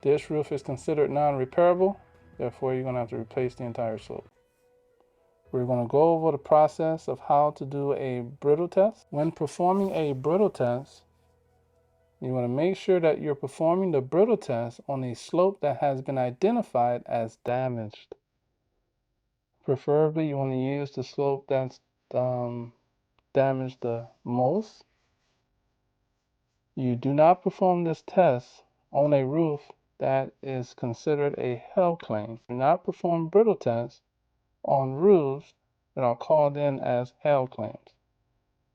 This roof is considered non-repairable, therefore you're going to have to replace the entire slope. We're going to go over the process of how to do a brittle test. When performing a brittle test, you want to make sure that you're performing the brittle test on a slope that has been identified as damaged. Preferably, you want to use the slope that's damaged the most. You do not perform this test on a roof that is considered a hail claim. Do not perform brittle tests on roofs that are called in as hail claims.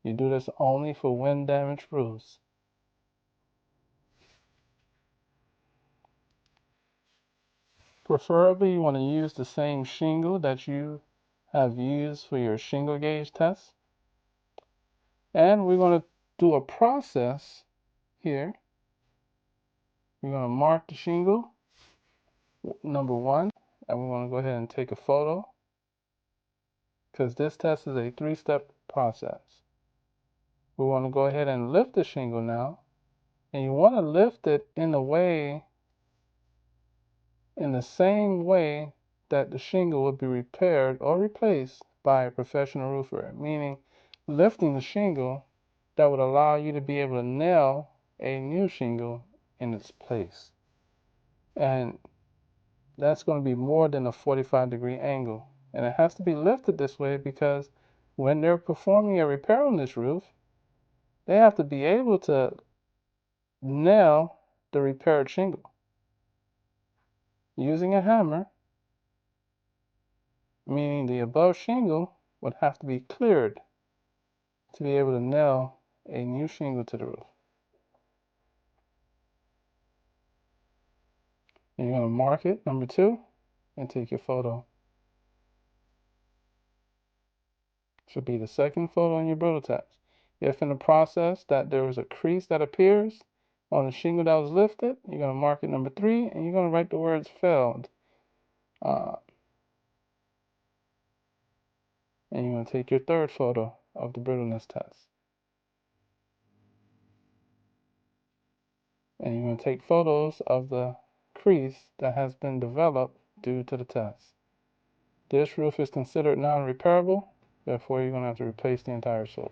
You do this only for wind damaged roofs. Preferably, you want to use the same shingle that you have used for your shingle gauge test. And we're going to do a process here. We're going to mark the shingle, number one, and we're going to go ahead and take a photo because this test is a three-step process. We want to go ahead and lift the shingle now, and you want to lift it in the same way that the shingle would be repaired or replaced by a professional roofer, meaning lifting the shingle that would allow you to be able to nail a new shingle in its place. And that's going to be more than a 45-degree angle. And it has to be lifted this way because when they're performing a repair on this roof, they have to be able to nail the repaired shingle. Using a hammer, meaning the above shingle would have to be cleared to be able to nail a new shingle to the roof. And you're going to mark it, number two, and take your photo. Should be the second photo in your brittle test. If in the process that there is a crease that appears on the shingle that was lifted, you're going to mark it number three, and you're going to write the words failed. And you're going to take your third photo of the brittleness test. And you're going to take photos of the crease that has been developed due to the test. This roof is considered non-repairable, therefore you're going to have to replace the entire slope.